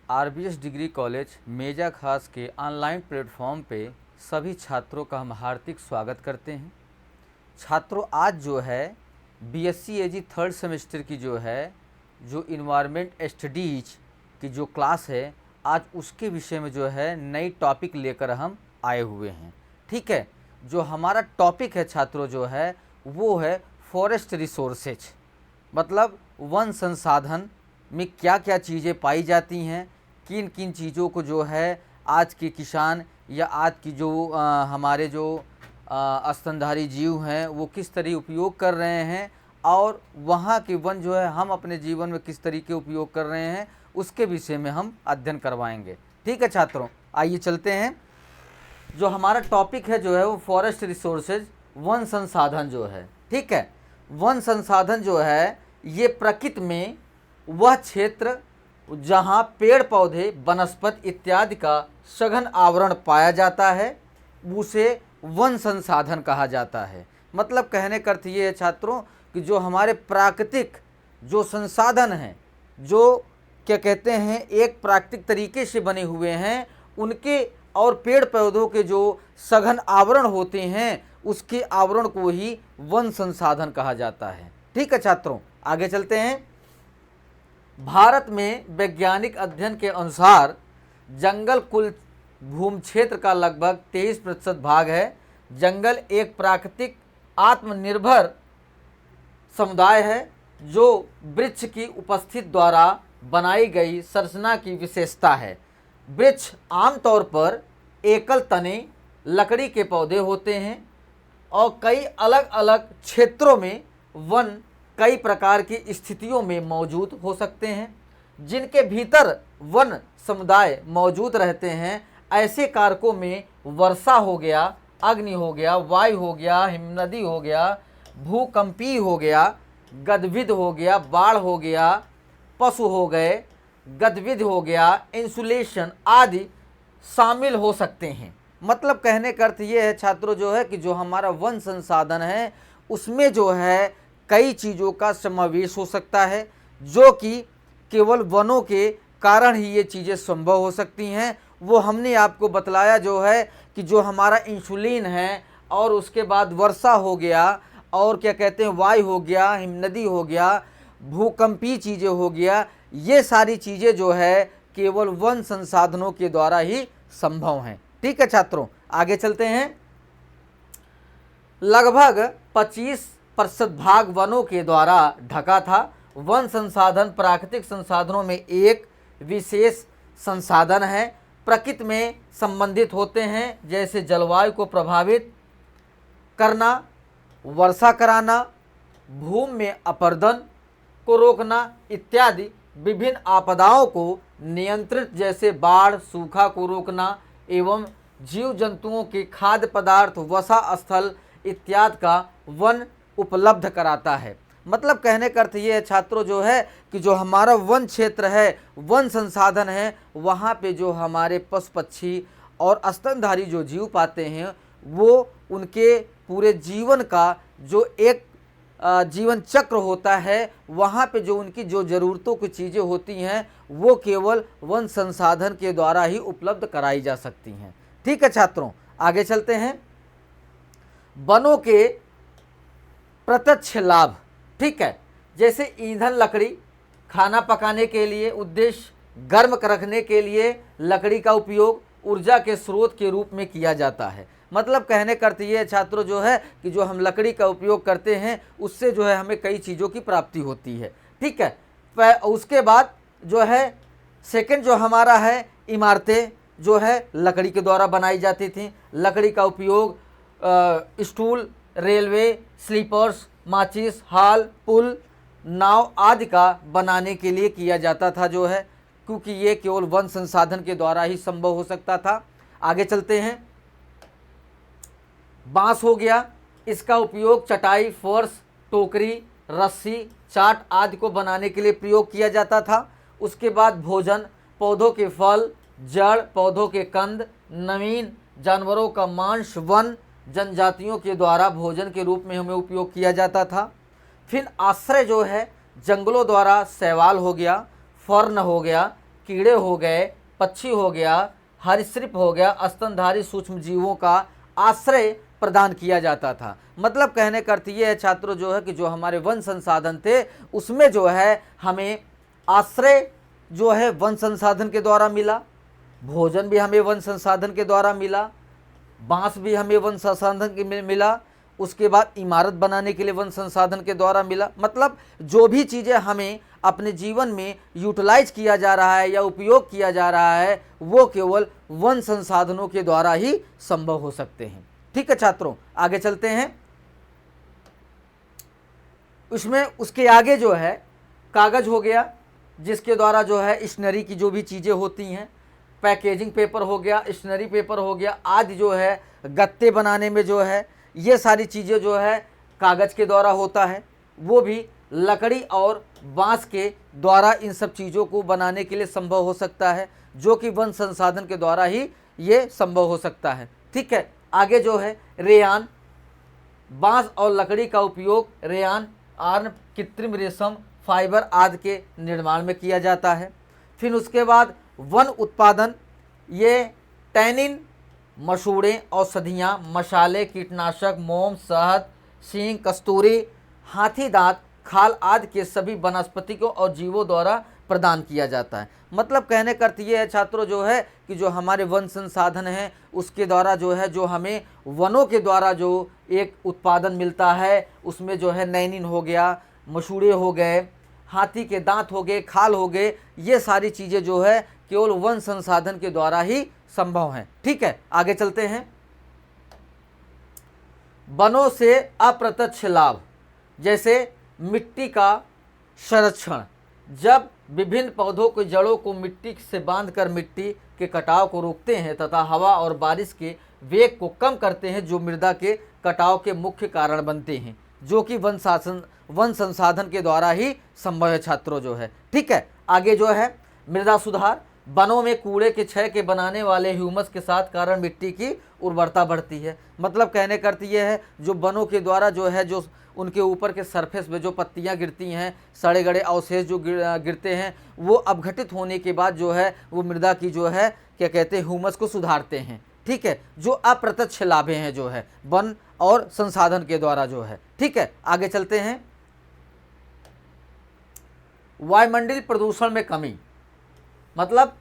RBS degree college मेजा खास के online platform पे सभी छात्रों का हम हार्दिक स्वागत करते हैं। छात्रों, आज जो है बीएससी एजी थर्ड सेमेस्टर की जो इन्वायरमेंट स्टडीज की जो क्लास है, आज उसके विषय में जो है नई टॉपिक लेकर हम आए हुए हैं। ठीक है, जो हमारा टॉपिक है छात्रों जो है वो है फॉरेस्ट रिसोर्सेज, मतलब वन संसाधन में क्या क्या चीज़ें पाई जाती हैं, किन किन चीज़ों को जो है आज के किसान या आज की जो हमारे जो स्तनधारी जीव हैं वो किस तरह उपयोग कर रहे हैं, और वहाँ के वन जो है हम अपने जीवन में किस तरीके उपयोग कर रहे हैं, उसके विषय में हम अध्ययन करवाएंगे। ठीक है छात्रों, आइए चलते हैं। जो हमारा टॉपिक है जो है वो फॉरेस्ट रिसोर्सेज, वन संसाधन जो है। ठीक है, वन संसाधन जो है ये प्रकृति में वह क्षेत्र जहाँ पेड़ पौधे वनस्पति इत्यादि का सघन आवरण पाया जाता है, उसे वन संसाधन कहा जाता है। मतलब कहने का अर्थ ये है छात्रों कि जो हमारे प्राकृतिक जो संसाधन हैं, जो क्या कहते हैं एक प्राकृतिक तरीके से बने हुए हैं, उनके और पेड़ पौधों के जो सघन आवरण होते हैं, उसके आवरण को ही वन संसाधन कहा जाता है। ठीक है छात्रों, आगे चलते हैं। भारत में वैज्ञानिक अध्ययन के अनुसार जंगल कुल भूमि क्षेत्र का लगभग 23% भाग है। जंगल एक प्राकृतिक आत्मनिर्भर समुदाय है जो वृक्ष की उपस्थिति द्वारा बनाई गई संरचना की विशेषता है। वृक्ष आमतौर पर एकल तने लकड़ी के पौधे होते हैं और कई अलग अलग क्षेत्रों में वन कई प्रकार की स्थितियों में मौजूद हो सकते हैं, जिनके भीतर वन समुदाय मौजूद रहते हैं। ऐसे कारकों में वर्षा हो गया, अग्नि हो गया, वायु हो गया, हिमनदी हो गया, भूकंपी हो गया, गदविध हो गया, बाढ़ हो गया, पशु हो गए, गदविध हो गया, इंसुलेशन आदि शामिल हो सकते हैं। मतलब कहने का अर्थ ये है छात्रों जो है कि जो हमारा वन संसाधन है उसमें जो है कई चीज़ों का समावेश हो सकता है, जो कि केवल वनों के कारण ही ये चीज़ें संभव हो सकती हैं। वो हमने आपको बतलाया जो है कि जो हमारा इंसुलिन है, और उसके बाद वर्षा हो गया, और क्या कहते हैं वायु हो गया, हिमनदी हो गया, भूकंपी चीज़ें हो गया, ये सारी चीज़ें जो है केवल वन संसाधनों के द्वारा ही संभव हैं। ठीक है छात्रों, आगे चलते हैं। लगभग 25% भाग वनों के द्वारा ढका था। वन संसाधन प्राकृतिक संसाधनों में एक विशेष संसाधन है, प्रकृति में संबंधित होते हैं, जैसे जलवायु को प्रभावित करना, वर्षा कराना, भूमि में अपरदन को रोकना इत्यादि, विभिन्न आपदाओं को नियंत्रित जैसे बाढ़, सूखा को रोकना, एवं जीव जंतुओं के खाद्य पदार्थ, वसा स्थल इत्यादि का वन उपलब्ध कराता है। मतलब कहने का अर्थ ये है छात्रों जो है कि जो हमारा वन क्षेत्र है, वन संसाधन है, वहाँ पे जो हमारे पशु पक्षी और स्तनधारी जो जीव पाते हैं, वो उनके पूरे जीवन का जो एक जीवन चक्र होता है, वहाँ पे जो उनकी जो ज़रूरतों की चीज़ें होती हैं वो केवल वन संसाधन के द्वारा ही उपलब्ध कराई जा सकती हैं। ठीक है छात्रों, आगे चलते हैं। वनों के प्रत्यक्ष लाभ, ठीक है, जैसे ईंधन लकड़ी, खाना पकाने के लिए उद्देश्य, गर्म रखने के लिए लकड़ी का उपयोग ऊर्जा के स्रोत के रूप में किया जाता है। मतलब कहने का अर्थ ये है छात्रों जो है कि जो हम लकड़ी का उपयोग करते हैं उससे जो है हमें कई चीज़ों की प्राप्ति होती है। ठीक है, उसके बाद जो है सेकंड जो हमारा है, इमारतें जो है लकड़ी के द्वारा बनाई जाती थी। लकड़ी का उपयोग स्टूल, रेलवे, स्लीपर्स, माचिस, हाल, पुल, नाव आदि का बनाने के लिए किया जाता था जो है, क्योंकि ये केवल वन संसाधन के द्वारा ही संभव हो सकता था। आगे चलते हैं। बांस हो गया, इसका उपयोग चटाई, फर्श, टोकरी, रस्सी, चाट आदि को बनाने के लिए प्रयोग किया जाता था। उसके बाद भोजन, पौधों के फल, जड़, पौधों के कंद, नवीन जानवरों का मांस वन जनजातियों के द्वारा भोजन के रूप में हमें उपयोग किया जाता था। फिर आश्रय जो है जंगलों द्वारा शैवाल हो गया, फर्न हो गया, कीड़े हो गए, पक्षी हो गया, सरीसृप हो गया, स्तनधारी सूक्ष्म जीवों का आश्रय प्रदान किया जाता था। मतलब कहने का अर्थ ये है छात्रों जो है कि जो हमारे वन संसाधन थे उसमें जो है हमें आश्रय जो है वन संसाधन के द्वारा मिला, भोजन भी हमें वन संसाधन के द्वारा मिला, बांस भी हमें वन संसाधन के मिला, उसके बाद इमारत बनाने के लिए वन संसाधन के द्वारा मिला। मतलब जो भी चीज़ें हमें अपने जीवन में यूटिलाइज किया जा रहा है या उपयोग किया जा रहा है वो केवल वन संसाधनों के द्वारा ही संभव हो सकते हैं। ठीक है छात्रों, आगे चलते हैं। उसमें उसके आगे जो है कागज हो गया, जिसके द्वारा जो है स्टेशनरी की जो भी चीज़ें होती हैं, पैकेजिंग पेपर हो गया, स्टेशनरी पेपर हो गया, आदि जो है गत्ते बनाने में जो है ये सारी चीज़ें जो है कागज़ के द्वारा होता है, वो भी लकड़ी और बांस के द्वारा इन सब चीज़ों को बनाने के लिए संभव हो सकता है, जो कि वन संसाधन के द्वारा ही ये संभव हो सकता है। ठीक है, आगे जो है रेयान, बांस और लकड़ी का उपयोग रेयान, आर्न, कृत्रिम रेशम, फाइबर आदि के निर्माण में किया जाता है। फिर उसके बाद वन उत्पादन, ये टैनिन, मसूड़े, औषधियाँ, मसाले, कीटनाशक, मोम, शहद, सींग, कस्तूरी, हाथी दांत, खाल आदि के सभी वनस्पतियों और जीवों द्वारा प्रदान किया जाता है। मतलब कहने का अर्थ ये है छात्रों जो है कि जो हमारे वन संसाधन हैं उसके द्वारा जो है जो हमें वनों के द्वारा जो एक उत्पादन मिलता है उसमें जो है नैनिन हो गया, मसूड़े हो गए, हाथी के दांत हो गए, खाल हो गए, ये सारी चीज़ें जो है केवल वन संसाधन के द्वारा ही संभव हैं। ठीक है, आगे चलते हैं। वनों से अप्रत्यक्ष लाभ, जैसे मिट्टी का संरक्षण, जब विभिन्न पौधों के जड़ों को मिट्टी से बांधकर मिट्टी के कटाव को रोकते हैं तथा हवा और बारिश के वेग को कम करते हैं, जो मृदा के कटाव के मुख्य कारण बनते हैं, जो कि वन संसाधन के द्वारा ही संभव है छात्रों जो है। ठीक है, आगे जो है मृदा सुधार, वनों में कूड़े के क्षय के बनाने वाले ह्यूमस के साथ कारण मिट्टी की उर्वरता बढ़ती है। मतलब कहने का अर्थ ये है जो वनों के द्वारा जो है जो उनके ऊपर के सरफेस में जो पत्तियां गिरती हैं, सड़े गड़े अवशेष जो गिरते हैं, वो अपघटित होने के बाद जो है वो मृदा की जो है क्या कहते हैं ह्यूमस को सुधारते हैं। ठीक है, जो अप्रत्यक्ष लाभे हैं जो है वन और संसाधन के द्वारा जो है। ठीक है, आगे चलते हैं। वायुमंडलीय प्रदूषण में कमी, मतलब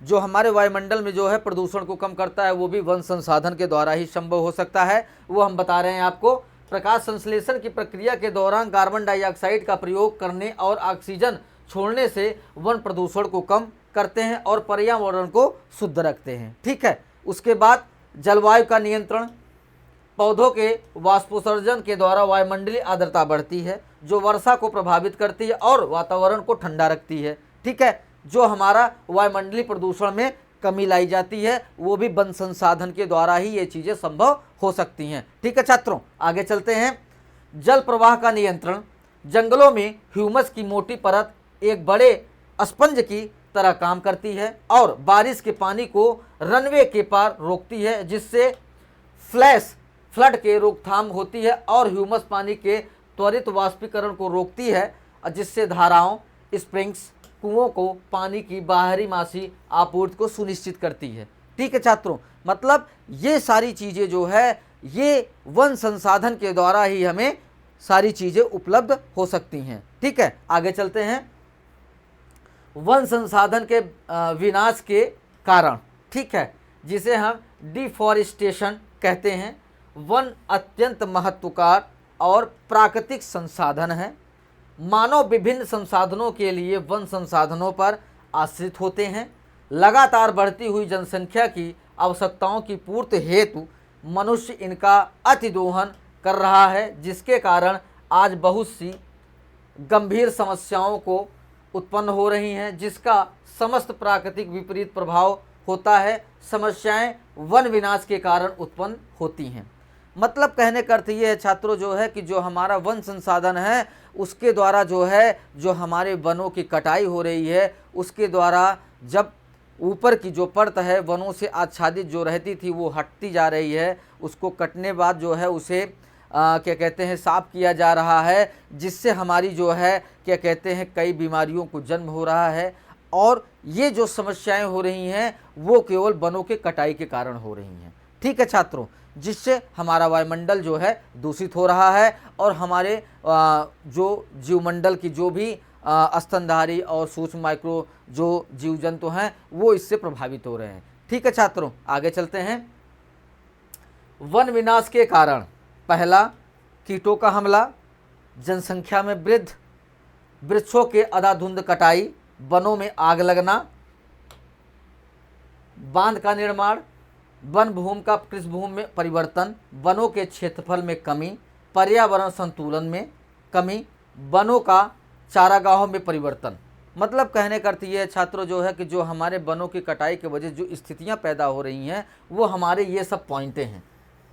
जो हमारे वायुमंडल में जो है प्रदूषण को कम करता है वो भी वन संसाधन के द्वारा ही संभव हो सकता है। वो हम बता रहे हैं आपको। प्रकाश संश्लेषण की प्रक्रिया के दौरान कार्बन डाइऑक्साइड का प्रयोग करने और ऑक्सीजन छोड़ने से वन प्रदूषण को कम करते हैं और पर्यावरण को शुद्ध रखते हैं। ठीक है, उसके बाद जलवायु का नियंत्रण, पौधों के वाष्पोत्सर्जन के द्वारा वायुमंडलीय आर्द्रता बढ़ती है, जो वर्षा को प्रभावित करती है और वातावरण को ठंडा रखती है। ठीक है, जो हमारा वायुमंडलीय प्रदूषण में कमी लाई जाती है वो भी वन संसाधन के द्वारा ही ये चीज़ें संभव हो सकती हैं। ठीक है छात्रों, आगे चलते हैं। जल प्रवाह का नियंत्रण, जंगलों में ह्यूमस की मोटी परत एक बड़े स्पंज की तरह काम करती है और बारिश के पानी को रनवे के पार रोकती है, जिससे फ्लड के रोकथाम होती है और ह्यूमस पानी के त्वरित वाष्पीकरण को रोकती है, जिससे धाराओं, स्प्रिंग्स, कुओं को पानी की बाहरी मासी आपूर्ति को सुनिश्चित करती है। ठीक है छात्रों, मतलब ये सारी चीज़ें जो है ये वन संसाधन के द्वारा ही हमें सारी चीज़ें उपलब्ध हो सकती हैं। ठीक है, आगे चलते हैं। वन संसाधन के विनाश के कारण, ठीक है, जिसे हम डिफॉरेस्टेशन कहते हैं। वन अत्यंत महत्वपूर्ण और प्राकृतिक संसाधन है। मानव विभिन्न संसाधनों के लिए वन संसाधनों पर आश्रित होते हैं। लगातार बढ़ती हुई जनसंख्या की आवश्यकताओं की पूर्ति हेतु मनुष्य इनका अतिदोहन कर रहा है, जिसके कारण आज बहुत सी गंभीर समस्याओं को उत्पन्न हो रही हैं, जिसका समस्त प्राकृतिक विपरीत प्रभाव होता है। समस्याएं वन विनाश के कारण उत्पन्न होती हैं। मतलब कहने का अर्थ ये है छात्रों जो है कि जो हमारा वन संसाधन है उसके द्वारा जो है जो हमारे वनों की कटाई हो रही है, उसके द्वारा जब ऊपर की जो परत है वनों से आच्छादित जो रहती थी वो हटती जा रही है, उसको कटने बाद जो है उसे क्या कहते हैं साफ किया जा रहा है, जिससे हमारी जो है क्या कहते हैं कई बीमारियों को जन्म हो रहा है और ये जो समस्याएं हो रही हैं वो केवल वनों के कटाई के कारण हो रही हैं। ठीक है छात्रों, जिससे हमारा वायुमंडल जो है दूषित हो रहा है और हमारे जो जीवमंडल की जो भी स्तनधारी और सूक्ष्म माइक्रो जो जीव जंतु हैं वो इससे प्रभावित हो रहे हैं। ठीक है छात्रों, आगे चलते हैं। वन विनाश के कारण पहला, कीटों का हमला, जनसंख्या में वृद्धि, वृक्षों के अंधाधुंध कटाई, वनों में आग लगना, बांध का निर्माण, वन भूमि का कृषि भूमि में परिवर्तन, वनों के क्षेत्रफल में कमी, पर्यावरण संतुलन में कमी, वनों का चारागाहों में परिवर्तन। मतलब कहने का अर्थ ये है छात्रों जो है कि जो हमारे वनों की कटाई की वजह जो स्थितियां पैदा हो रही हैं वो हमारे ये सब पॉइंटें हैं,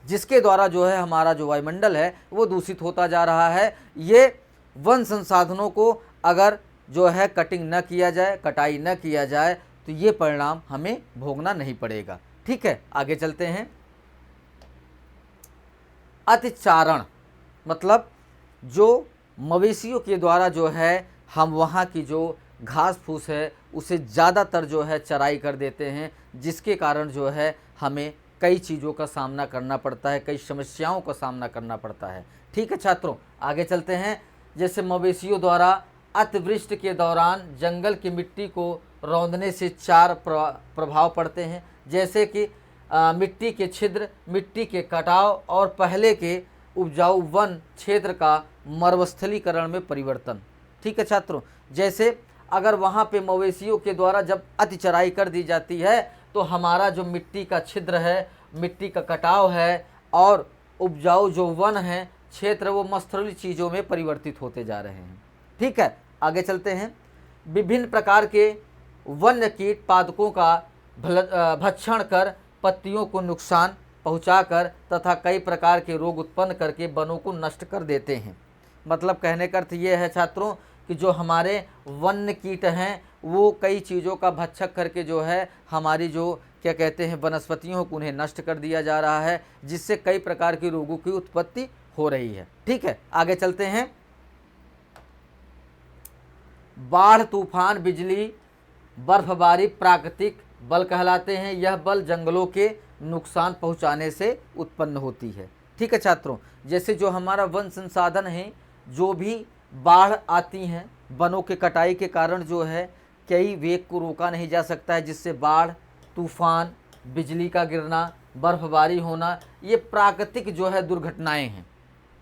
जिसके द्वारा जो है हमारा जो वायुमंडल है वो दूषित होता जा रहा है। ये वन संसाधनों को अगर जो है कटिंग न किया जाए, कटाई न किया जाए तो ये परिणाम हमें भोगना नहीं पड़ेगा। ठीक है, आगे चलते हैं। अतिचारण मतलब जो मवेशियों के द्वारा जो है हम वहाँ की जो घास फूस है उसे ज़्यादातर जो है चराई कर देते हैं, जिसके कारण जो है हमें कई चीज़ों का सामना करना पड़ता है, कई समस्याओं का सामना करना पड़ता है। ठीक है छात्रों, आगे चलते हैं। जैसे मवेशियों द्वारा अतिवृष्टि के दौरान जंगल की मिट्टी को रौंदने से चार प्रभाव पड़ते हैं, जैसे कि मिट्टी के छिद्र, मिट्टी के कटाव और पहले के उपजाऊ वन क्षेत्र का मरुस्थलीकरण में परिवर्तन। ठीक है छात्रों, जैसे अगर वहाँ पे मवेशियों के द्वारा जब अति चराई कर दी जाती है तो हमारा जो मिट्टी का छिद्र है, मिट्टी का कटाव है और उपजाऊ जो वन है क्षेत्र वो मरुस्थली चीज़ों में परिवर्तित होते जा रहे हैं। ठीक है, आगे चलते हैं। विभिन्न प्रकार के वन्य कीट पादपों का भक्षण कर पत्तियों को नुकसान पहुंचाकर तथा कई प्रकार के रोग उत्पन्न करके वनों को नष्ट कर देते हैं। मतलब कहने का अर्थ ये है छात्रों कि जो हमारे वन्य कीट हैं वो कई चीज़ों का भक्षक करके जो है हमारी जो क्या कहते हैं वनस्पतियों को उन्हें नष्ट कर दिया जा रहा है, जिससे कई प्रकार के रोगों की उत्पत्ति हो रही है। ठीक है, आगे चलते हैं। बाढ़, तूफान, बिजली, बर्फबारी प्राकृतिक बल कहलाते हैं। यह बल जंगलों के नुकसान पहुंचाने से उत्पन्न होती है। ठीक है छात्रों, जैसे जो हमारा वन संसाधन है, जो भी बाढ़ आती हैं वनों के कटाई के कारण जो है कई वेग को रोका नहीं जा सकता है, जिससे बाढ़, तूफान, बिजली का गिरना, बर्फबारी होना ये प्राकृतिक जो है दुर्घटनाएं हैं,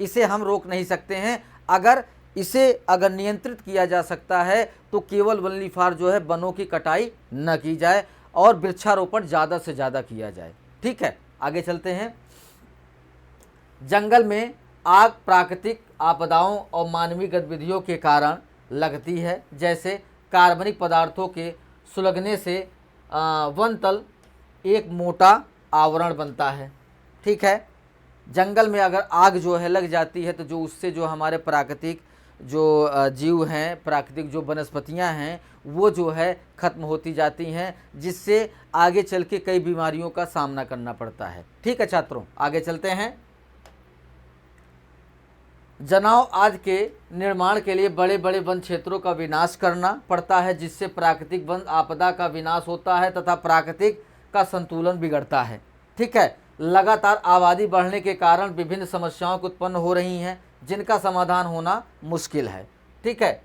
इसे हम रोक नहीं सकते हैं। अगर नियंत्रित किया जा सकता है तो केवल वनली फार जो है वनों की कटाई न की जाए और वृक्षारोपण ज़्यादा से ज़्यादा किया जाए। ठीक है, आगे चलते हैं। जंगल में आग प्राकृतिक आपदाओं और मानवीय गतिविधियों के कारण लगती है, जैसे कार्बनिक पदार्थों के सुलगने से वन तल एक मोटा आवरण बनता है। ठीक है, जंगल में अगर आग जो है लग जाती है तो जो उससे जो हमारे प्राकृतिक जो जीव हैं, प्राकृतिक जो वनस्पतियां हैं वो जो है ख़त्म होती जाती हैं, जिससे आगे चल के कई बीमारियों का सामना करना पड़ता है। ठीक है छात्रों, आगे चलते हैं। जनाव आदि के निर्माण के लिए बड़े बड़े वन क्षेत्रों का विनाश करना पड़ता है, जिससे प्राकृतिक वन आपदा का विनाश होता है तथा प्राकृतिक का संतुलन बिगड़ता है। ठीक है, लगातार आबादी बढ़ने के कारण विभिन्न समस्याओं की उत्पन्न हो रही हैं, जिनका समाधान होना मुश्किल है। ठीक है,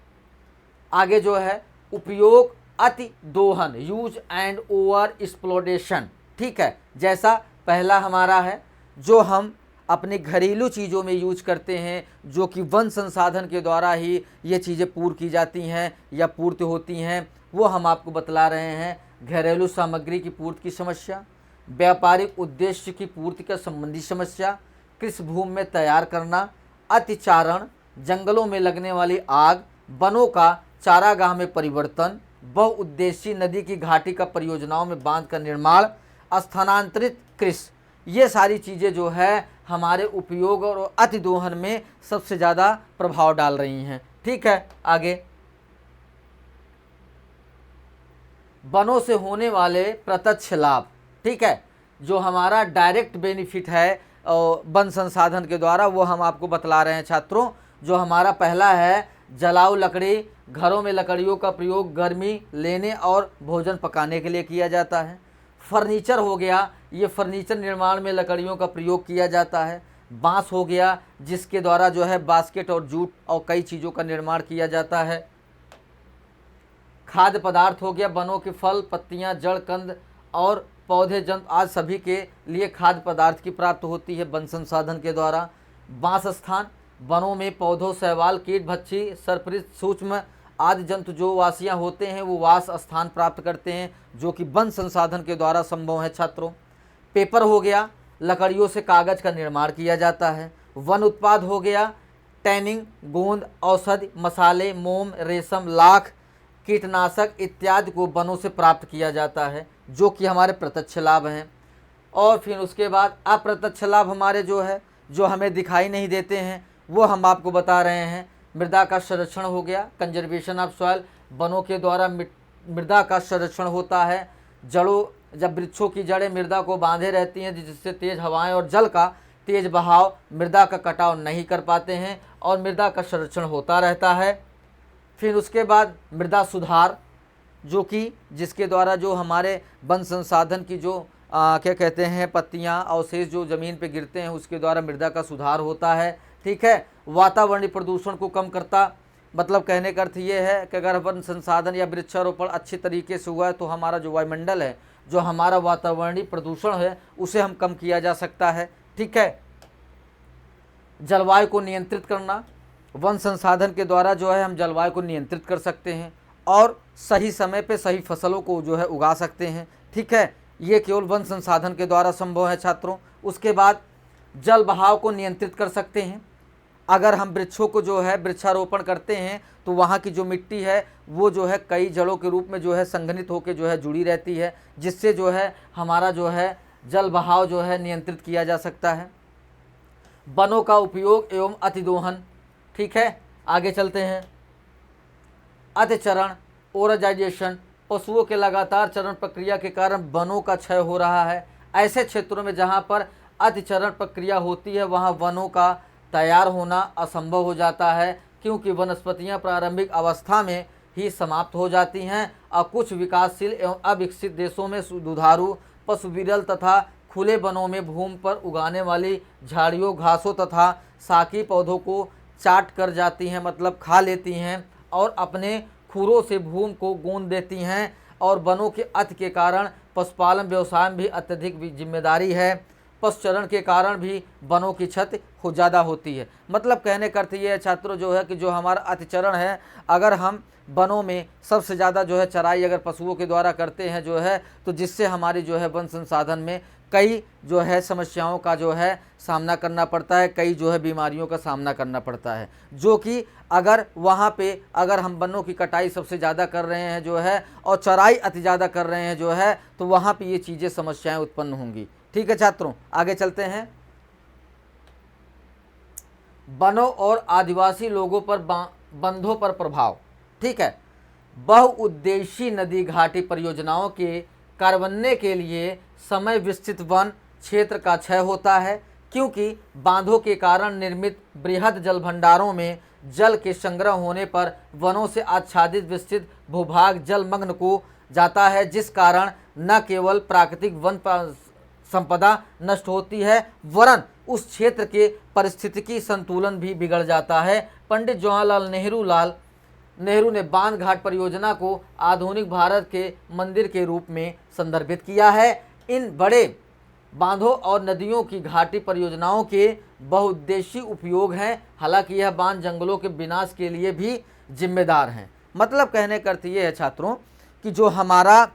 आगे जो है उपयोग अति दोहन, यूज एंड ओवर एक्सप्लॉयटेशन। ठीक है, जैसा पहला हमारा है जो हम अपने घरेलू चीज़ों में यूज करते हैं, जो कि वन संसाधन के द्वारा ही ये चीज़ें पूर्ण की जाती हैं या पूर्ति होती हैं, वो हम आपको बतला रहे हैं। घरेलू सामग्री की पूर्ति की समस्या, व्यापारिक उद्देश्य की पूर्ति का संबंधी समस्या, कृषि भूमि में तैयार करना, अतिचारण, जंगलों में लगने वाली आग, वनों का चारागाह में परिवर्तन, बहुउद्देशीय नदी की घाटी का परियोजनाओं में बांध का निर्माण, स्थानांतरित कृषि, ये सारी चीज़ें जो है हमारे उपयोग और अतिदोहन में सबसे ज़्यादा प्रभाव डाल रही हैं। ठीक है, आगे वनों से होने वाले प्रत्यक्ष लाभ। ठीक है, जो हमारा डायरेक्ट बेनिफिट है वन संसाधन के द्वारा वो हम आपको बतला रहे हैं छात्रों। जो हमारा पहला है जलाऊ लकड़ी, घरों में लकड़ियों का प्रयोग गर्मी लेने और भोजन पकाने के लिए किया जाता है। फर्नीचर हो गया, ये फर्नीचर निर्माण में लकड़ियों का प्रयोग किया जाता है। बांस हो गया, जिसके द्वारा जो है बास्केट और जूट और कई चीज़ों का निर्माण किया जाता है। खाद्य पदार्थ हो गया, वनों के फल, पत्तियां, जड़, कंद और पौधे, जंतु आज सभी के लिए खाद्य पदार्थ की प्राप्त होती है वन संसाधन के द्वारा। वास स्थान, वनों में पौधों, शैवाल, कीट भक्षी, सर्परित, सूक्ष्म आदि जंतु जो वासियाँ होते हैं वो वास स्थान प्राप्त करते हैं, जो कि वन संसाधन के द्वारा संभव है छात्रों। पेपर हो गया, लकड़ियों से कागज का निर्माण किया जाता है। वन उत्पाद हो गया, टैनिंग, गोंद, औषधि, मसाले, मोम, रेशम, लाख, कीटनाशक इत्यादि को वनों से प्राप्त किया जाता है, जो कि हमारे प्रत्यक्ष लाभ हैं। और फिर उसके बाद अप्रत्यक्ष लाभ हमारे जो है, जो हमें दिखाई नहीं देते हैं, वो हम आपको बता रहे हैं। मृदा का संरक्षण हो गया, कंजर्वेशन ऑफ सॉइल, वनों के द्वारा मृदा का संरक्षण होता है। जड़ों, जब वृक्षों की जड़ें मृदा को बांधे रहती हैं, जिससे तेज हवाएं और जल का तेज बहाव मृदा का कटाव नहीं कर पाते हैं और मृदा का संरक्षण होता रहता है। फिर उसके बाद मृदा सुधार, जो कि जिसके द्वारा जो हमारे वन संसाधन की जो क्या कहते हैं पत्तियां, अवशेष जो ज़मीन पे गिरते हैं, उसके द्वारा मृदा का सुधार होता है। ठीक है। वातावरणीय प्रदूषण को कम करता, मतलब कहने का अर्थ ये है कि अगर वन संसाधन या वृक्षारोपण अच्छे तरीके से हुआ है तो हमारा जो वायुमंडल है, जो हमारा वातावरणीय प्रदूषण है, उसे हम कम किया जा सकता है। ठीक है। जलवायु को नियंत्रित करना, वन संसाधन के द्वारा जो है हम जलवायु को नियंत्रित कर सकते हैं और सही समय पे सही फसलों को जो है उगा सकते हैं। ठीक है। ये केवल वन संसाधन के द्वारा संभव है छात्रों। उसके बाद जल बहाव को नियंत्रित कर सकते हैं। अगर हम वृक्षों को जो है वृक्षारोपण करते हैं तो वहाँ की जो मिट्टी है वो जो है कई जड़ों के रूप में जो है संघनित होकर जो है जुड़ी रहती है, जिससे जो है हमारा जो है जल बहाव जो है नियंत्रित किया जा सकता है। वनों का उपयोग एवं अतिदोहन। ठीक है। आगे चलते हैं। अतिचरण, ओराजाइजेशन, पशुओं के लगातार चरण प्रक्रिया के कारण वनों का क्षय हो रहा है। ऐसे क्षेत्रों में जहाँ पर अतिचरण प्रक्रिया होती है वहाँ वनों का तैयार होना असंभव हो जाता है, क्योंकि वनस्पतियाँ प्रारंभिक अवस्था में ही समाप्त हो जाती हैं और कुछ विकासशील एवं अविकसित देशों में दुधारू पशु विरल तथा खुले वनों में भूमि पर उगाने वाली झाड़ियों, घासों तथा शाकी पौधों को चाट कर जाती हैं, मतलब खा लेती हैं और अपने खुरों से भूमि को गूंद देती हैं। और वनों के अति के कारण पशुपालन व्यवसाय में भी अत्यधिक जिम्मेदारी है। पशुचरण के कारण भी वनों की क्षति ज़्यादा होती है। मतलब कहने का अर्थ ये है छात्रों जो है कि जो हमारा अतिचरण है, अगर हम वनों में सबसे ज़्यादा जो है चराई अगर पशुओं के द्वारा करते हैं जो है, तो जिससे हमारी जो है वन संसाधन में कई जो है समस्याओं का जो है सामना करना पड़ता है, कई जो है बीमारियों का सामना करना पड़ता है, जो कि अगर वहाँ पे अगर हम वनों की कटाई सबसे ज़्यादा कर रहे हैं जो है और चराई अति ज़्यादा कर रहे हैं जो है, तो वहाँ पे ये चीज़ें समस्याएं उत्पन्न होंगी। ठीक है छात्रों, आगे चलते हैं। वनों और आदिवासी लोगों पर बंधों पर प्रभाव। ठीक है। बहुउद्देशीय नदी घाटी परियोजनाओं के कार्यान्वयन के लिए समय विस्तृत वन क्षेत्र का क्षय होता है, क्योंकि बांधों के कारण निर्मित बृहद जल भंडारों में जल के संग्रह होने पर वनों से आच्छादित विस्तृत भूभाग जलमग्न हो जाता है, जिस कारण न केवल प्राकृतिक वन संपदा नष्ट होती है वरन उस क्षेत्र के पारिस्थितिकी संतुलन भी बिगड़ जाता है। पंडित जवाहरलाल नेहरू ने बांध घाट परियोजना को आधुनिक भारत के मंदिर के रूप में संदर्भित किया है। इन बड़े बांधों और नदियों की घाटी परियोजनाओं के बहुउद्देशीय उपयोग हैं, हालांकि यह बांध जंगलों के विनाश के लिए भी जिम्मेदार हैं। मतलब कहने का अर्थ ये है छात्रों कि जो हमारा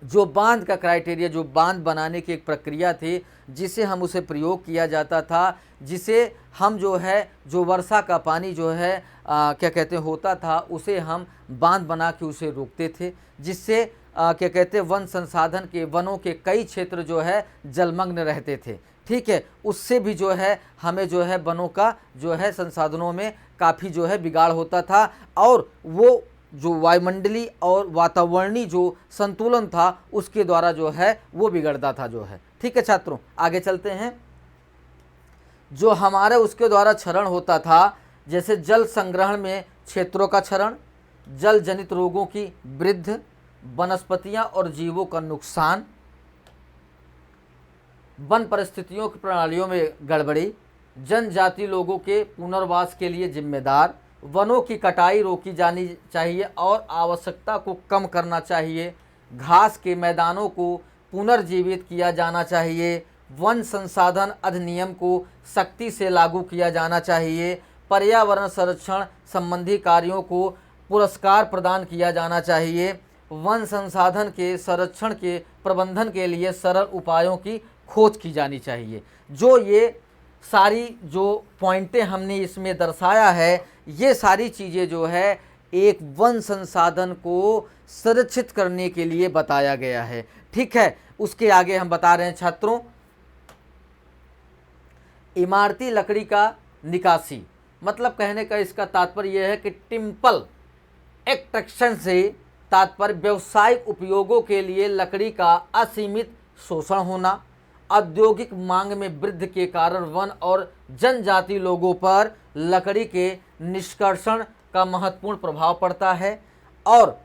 जो बांध का क्राइटेरिया, जो बांध बनाने की एक प्रक्रिया थी जिसे हम उसे प्रयोग किया जाता था, जिसे हम जो है जो वर्षा का पानी जो है क्या कहते हैं होता था, उसे हम बांध बना के उसे रोकते थे, जिससे क्या कहते हैं वन संसाधन के वनों के कई क्षेत्र जो है जलमग्न रहते थे। ठीक है। उससे भी जो है हमें जो है वनों का जो है संसाधनों में काफ़ी जो है बिगाड़ होता था और वो जो वायुमंडलीय और वातावरणीय जो संतुलन था उसके द्वारा जो है वो बिगड़ता था जो है। ठीक है छात्रों, आगे चलते हैं। जो हमारे उसके द्वारा क्षरण होता था जैसे जल संग्रहण में क्षेत्रों का क्षरण, जल जनित रोगों की वृद्धि, वनस्पतियां और जीवों का नुकसान, वन परिस्थितियों की प्रणालियों में गड़बड़ी, जनजाति लोगों के पुनर्वास के लिए जिम्मेदार, वनों की कटाई रोकी जानी चाहिए और आवश्यकता को कम करना चाहिए, घास के मैदानों को पुनर्जीवित किया जाना चाहिए, वन संसाधन अधिनियम को सख्ती से लागू किया जाना चाहिए, पर्यावरण संरक्षण संबंधी कार्यों को पुरस्कार प्रदान किया जाना चाहिए, वन संसाधन के संरक्षण के प्रबंधन के लिए सरल उपायों की खोज की जानी चाहिए। जो ये सारी जो पॉइंटें हमने इसमें दर्शाया है, ये सारी चीज़ें जो है एक वन संसाधन को संरक्षित करने के लिए बताया गया है। ठीक है, उसके आगे हम बता रहे हैं छात्रों, इमारती लकड़ी का निकासी, मतलब कहने का इसका तात्पर्य यह है कि टिम्पल एक्सट्रैक्शन से तात्पर्य व्यावसायिक उपयोगों के लिए लकड़ी का असीमित शोषण होना, औद्योगिक मांग में वृद्धि के कारण वन और जनजाति लोगों पर लकड़ी के निष्कर्षण का महत्वपूर्ण प्रभाव पड़ता है, और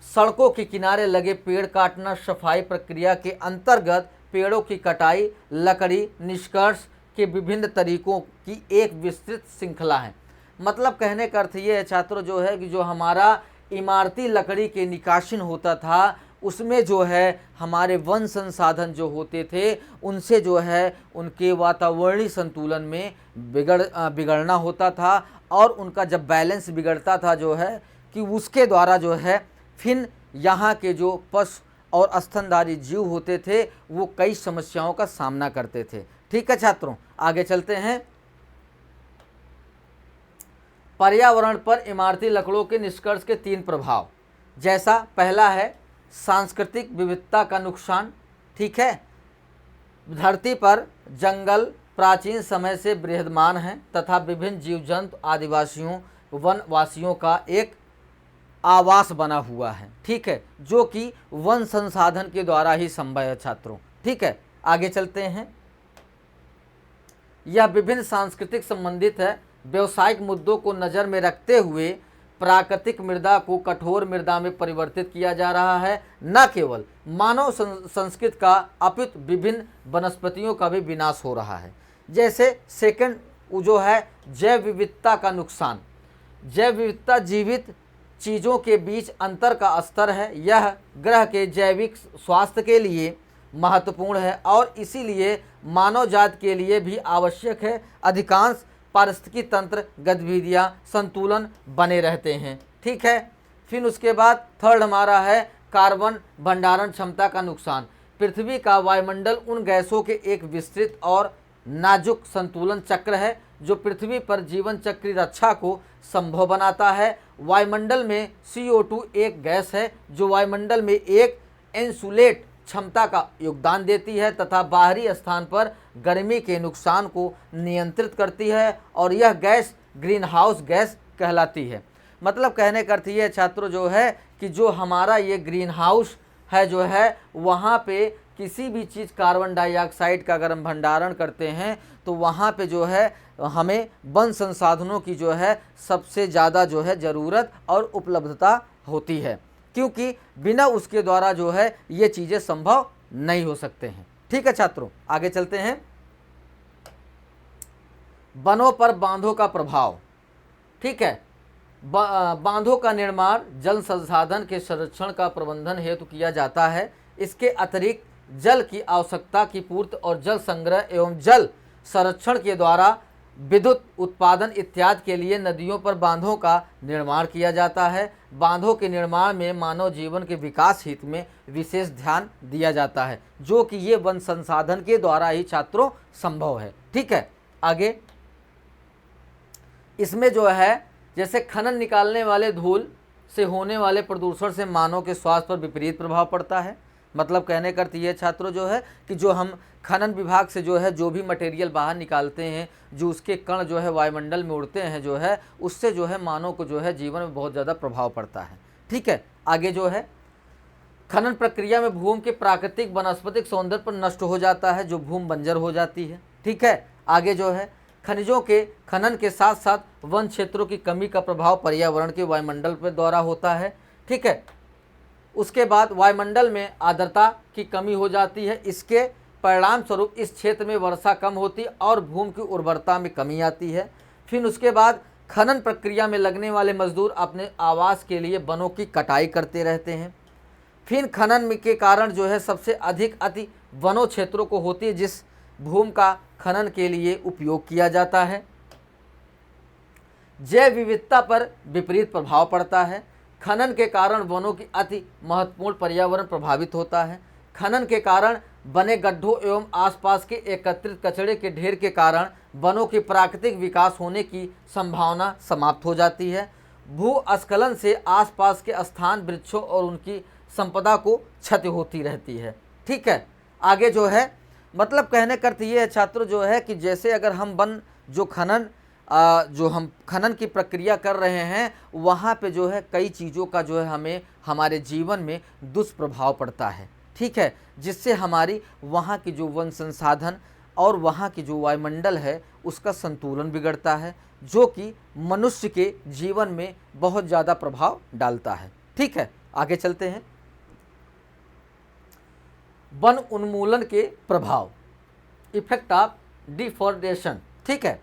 सड़कों के किनारे लगे पेड़ काटना सफाई प्रक्रिया के अंतर्गत पेड़ों की कटाई लकड़ी निष्कर्ष के विभिन्न तरीकों की एक विस्तृत श्रृंखला है। मतलब कहने का अर्थ ये है छात्रों जो है कि जो हमारा इमारती लकड़ी के निकासन होता था, उसमें जो है हमारे वन संसाधन जो होते थे उनसे जो है उनके वातावरणीय संतुलन में बिगड़ना होता था, और उनका जब बैलेंस बिगड़ता था जो है कि उसके द्वारा जो है फिर यहाँ के जो पशु और स्तनधारी जीव होते थे वो कई समस्याओं का सामना करते थे। ठीक है छात्रों, आगे चलते हैं। पर्यावरण पर इमारती लकड़ों के निष्कर्ष के 3 प्रभाव, जैसा पहला है सांस्कृतिक विविधता का नुकसान। ठीक है, धरती पर जंगल प्राचीन समय से विद्यमान हैं तथा विभिन्न जीव जंतु आदिवासियों वनवासियों का एक आवास बना हुआ है। ठीक है, जो कि वन संसाधन के द्वारा ही संभव है छात्रों। ठीक है, आगे चलते हैं। यह विभिन्न सांस्कृतिक संबंधित है। व्यवसायिक मुद्दों को नज़र में रखते हुए प्राकृतिक मृदा को कठोर मृदा में परिवर्तित किया जा रहा है। न केवल मानव संस्कृति का अपितु विभिन्न वनस्पतियों का भी विनाश हो रहा है। जैसे सेकंड जो है जैव विविधता का नुकसान। जैव विविधता जीवित चीज़ों के बीच अंतर का स्तर है। यह ग्रह के जैविक स्वास्थ्य के लिए महत्वपूर्ण है और इसीलिए मानव जाति के लिए भी आवश्यक है। अधिकांश पारिस्थितिकी तंत्र गतिविधियां संतुलन बने रहते हैं। ठीक है, फिर उसके बाद थर्ड हमारा है कार्बन भंडारण क्षमता का नुकसान। पृथ्वी का वायुमंडल उन गैसों के एक विस्तृत और नाजुक संतुलन चक्र है जो पृथ्वी पर जीवन चक्री रक्षा को संभव बनाता है। वायुमंडल में CO2 एक गैस है जो वायुमंडल में एक इंसुलेट क्षमता का योगदान देती है तथा बाहरी स्थान पर गर्मी के नुकसान को नियंत्रित करती है, और यह गैस ग्रीन हाउस गैस कहलाती है। मतलब कहने का अर्थ ये छात्रों जो है कि जो हमारा ये ग्रीन हाउस है जो है वहाँ पे किसी भी चीज़ कार्बन डाइऑक्साइड का अगर हम भंडारण करते हैं तो वहाँ पे जो है हमें वन संसाधनों की जो है सबसे ज़्यादा जो है ज़रूरत और उपलब्धता होती है, क्योंकि बिना उसके द्वारा जो है ये चीज़ें संभव नहीं हो सकते हैं। ठीक है छात्रों, आगे चलते हैं। वनों पर बांधों का प्रभाव। ठीक है, बांधों का निर्माण जल संसाधन के संरक्षण का प्रबंधन हेतु किया जाता है। इसके अतिरिक्त जल की आवश्यकता की पूर्ति और जल संग्रह एवं जल संरक्षण के द्वारा विद्युत उत्पादन इत्यादि के लिए नदियों पर बांधों का निर्माण किया जाता है। बांधों के निर्माण में मानव जीवन के विकास हित में विशेष ध्यान दिया जाता है, जो कि ये वन संसाधन के द्वारा ही छात्रों संभव है। ठीक है, आगे इसमें जो है जैसे खनन निकालने वाले धूल से होने वाले प्रदूषण से मानव के स्वास्थ्य पर विपरीत प्रभाव पड़ता है। मतलब कहने का अर्थ ये छात्रों जो है कि जो हम खनन विभाग से जो है जो भी मटेरियल बाहर निकालते हैं, जो उसके कण जो है वायुमंडल में उड़ते हैं जो है, उससे जो है मानव को जो है जीवन में बहुत ज़्यादा प्रभाव पड़ता है। ठीक है, आगे जो है खनन प्रक्रिया में भूमि के प्राकृतिक वनस्पतिक सौंदर्य पर नष्ट हो जाता है, जो भूमि बंजर हो जाती है। ठीक है, आगे जो है खनिजों के खनन के साथ साथ वन क्षेत्रों की कमी का प्रभाव पर्यावरण के वायुमंडल पर द्वारा होता है। ठीक है, उसके बाद वायुमंडल में आर्द्रता की कमी हो जाती है। इसके परिणाम स्वरूप इस क्षेत्र में वर्षा कम होती और भूमि की उर्वरता में कमी आती है। फिर उसके बाद खनन प्रक्रिया में लगने वाले मजदूर अपने आवास के लिए वनों की कटाई करते रहते हैं। फिर खनन के कारण जो है सबसे अधिक अति वनों क्षेत्रों को होती है जिस भूमि का खनन के लिए उपयोग किया जाता है। जैव विविधता पर विपरीत प्रभाव पड़ता है। खनन के कारण वनों की अति महत्वपूर्ण पर्यावरण प्रभावित होता है। खनन के कारण बने गड्ढों एवं आसपास के एकत्रित कचरे के ढेर के कारण वनों की प्राकृतिक विकास होने की संभावना समाप्त हो जाती है। भूस्खलन से आसपास के स्थान वृक्षों और उनकी संपदा को क्षति होती रहती है। ठीक है, आगे जो है मतलब कहने का अर्थ ये है छात्रों जो है कि जैसे अगर हम वन जो हम खनन की प्रक्रिया कर रहे हैं वहाँ पे जो है कई चीज़ों का जो है हमें हमारे जीवन में दुष्प्रभाव पड़ता है। ठीक है, जिससे हमारी वहाँ की जो वन संसाधन और वहाँ की जो वायुमंडल है उसका संतुलन बिगड़ता है, जो कि मनुष्य के जीवन में बहुत ज़्यादा प्रभाव डालता है। ठीक है, आगे चलते हैं। वन उन्मूलन के प्रभाव, इफेक्ट ऑफ डिफॉरेस्टेशन। ठीक है,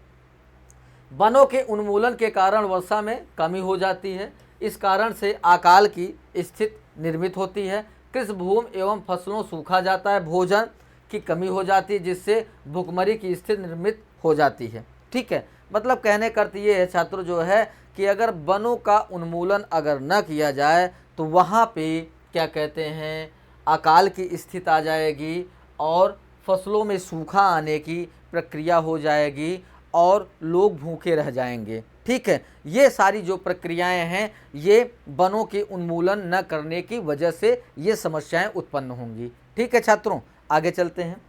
वनों के उन्मूलन के कारण वर्षा में कमी हो जाती है। इस कारण से अकाल की स्थिति निर्मित होती है। कृषि भूमि एवं फसलों सूखा जाता है। भोजन की कमी हो जाती है जिससे भूखमरी की स्थिति निर्मित हो जाती है। ठीक है, मतलब कहने का अर्थ ये है छात्रों जो है कि अगर वनों का उन्मूलन अगर न किया जाए तो वहाँ पे क्या कहते हैं अकाल की स्थिति आ जाएगी और फसलों में सूखा आने की प्रक्रिया हो जाएगी और लोग भूखे रह जाएंगे। ठीक है, ये सारी जो प्रक्रियाएं हैं ये वनों के उन्मूलन न करने की वजह से ये समस्याएं उत्पन्न होंगी। ठीक है छात्रों, आगे चलते हैं।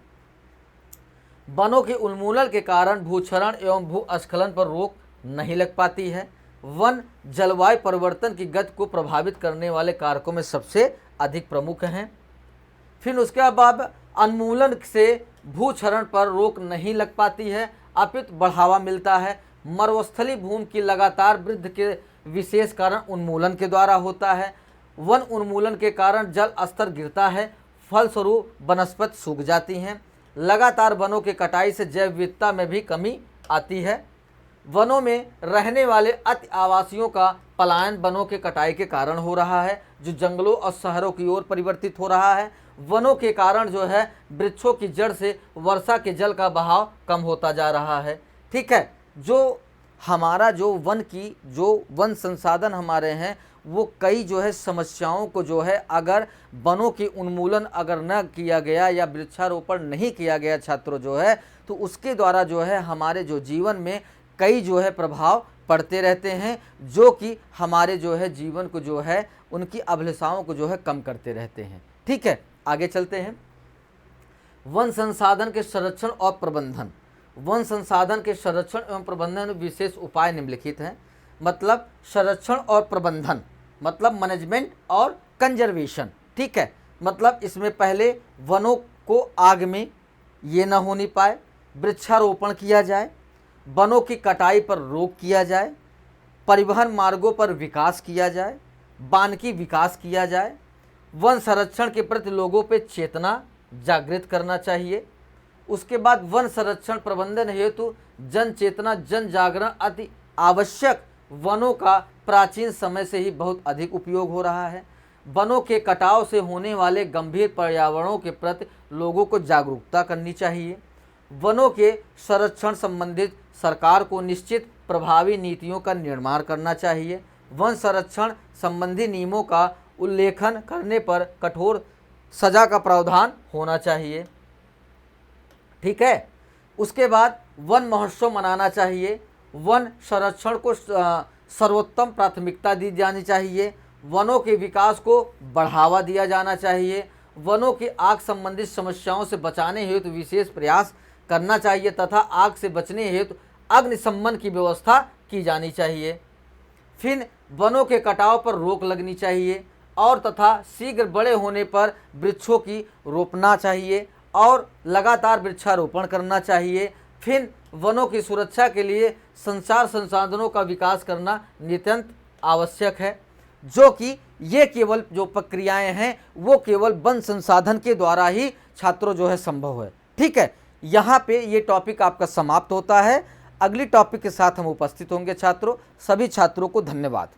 वनों के उन्मूलन के कारण भूक्षरण एवं भूस्खलन पर रोक नहीं लग पाती है। वन जलवायु परिवर्तन की गति को प्रभावित करने वाले कारकों में सबसे अधिक प्रमुख हैं। फिर उसके बाद उन्मूलन से भूक्षरण पर रोक नहीं लग पाती है अपितु बढ़ावा मिलता है। मरुस्थलीय भूमि की लगातार वृद्धि के विशेष कारण उन्मूलन के द्वारा होता है। वन उन्मूलन के कारण जल स्तर गिरता है, फलस्वरूप वनस्पति सूख जाती हैं। लगातार वनों की कटाई से जैव विविधता में भी कमी आती है। वनों में रहने वाले अति आवासियों का पलायन वनों के कटाई के कारण हो रहा है, जो जंगलों और शहरों की ओर परिवर्तित हो रहा है। वनों के कारण जो है वृक्षों की जड़ से वर्षा के जल का बहाव कम होता जा रहा है। ठीक है, जो हमारा जो वन संसाधन हमारे हैं वो कई जो है समस्याओं को जो है अगर वनों की उन्मूलन अगर न किया गया या वृक्षारोपण नहीं किया गया छात्रों जो है तो उसके द्वारा जो है हमारे जो जीवन में कई जो है प्रभाव पड़ते रहते हैं, जो कि हमारे जो है जीवन को जो है उनकी अभिलाषाओं को जो है कम करते रहते हैं। ठीक है, आगे चलते हैं। वन संसाधन के संरक्षण और प्रबंधन। वन संसाधन के संरक्षण एवं प्रबंधन में विशेष उपाय निम्नलिखित हैं। मतलब संरक्षण और प्रबंधन मतलब मैनेजमेंट और कंजर्वेशन। ठीक है, मतलब इसमें पहले वनों को आग में ये न होने पाए, वृक्षारोपण किया जाए, वनों की कटाई पर रोक किया जाए, परिवहन मार्गों पर विकास किया जाए, वानिकी विकास किया जाए। वन संरक्षण के प्रति लोगों पे चेतना जागृत करना चाहिए। उसके बाद वन संरक्षण प्रबंधन हेतु जन चेतना जन जागरण अति आवश्यक। वनों का प्राचीन समय से ही बहुत अधिक उपयोग हो रहा है। वनों के कटाव से होने वाले गंभीर पर्यावरणों के प्रति लोगों को जागरूकता करनी चाहिए। वनों के संरक्षण संबंधित सरकार को निश्चित प्रभावी नीतियों का निर्माण करना चाहिए। वन संरक्षण संबंधी नियमों का उल्लेखन करने पर कठोर सजा का प्रावधान होना चाहिए। ठीक है, उसके बाद वन महोत्सव मनाना चाहिए। वन संरक्षण को सर्वोत्तम प्राथमिकता दी जानी चाहिए। वनों के विकास को बढ़ावा दिया जाना चाहिए। वनों की आग संबंधित समस्याओं से बचाने हेतु विशेष प्रयास करना चाहिए तथा आग से बचने हेतु अग्निशमन की व्यवस्था की जानी चाहिए। फिर वनों के कटाव पर रोक लगनी चाहिए और तथा शीघ्र बड़े होने पर वृक्षों की रोपना चाहिए और लगातार वृक्षारोपण करना चाहिए। फिर वनों की सुरक्षा के लिए संचार संसाधनों का विकास करना नितांत आवश्यक है, जो कि ये केवल जो प्रक्रियाएं हैं वो केवल वन संसाधन के द्वारा ही छात्रों जो है संभव है। ठीक है, यहाँ पे ये टॉपिक आपका समाप्त होता है। अगली टॉपिक के साथ हम उपस्थित होंगे छात्रों। सभी छात्रों को धन्यवाद।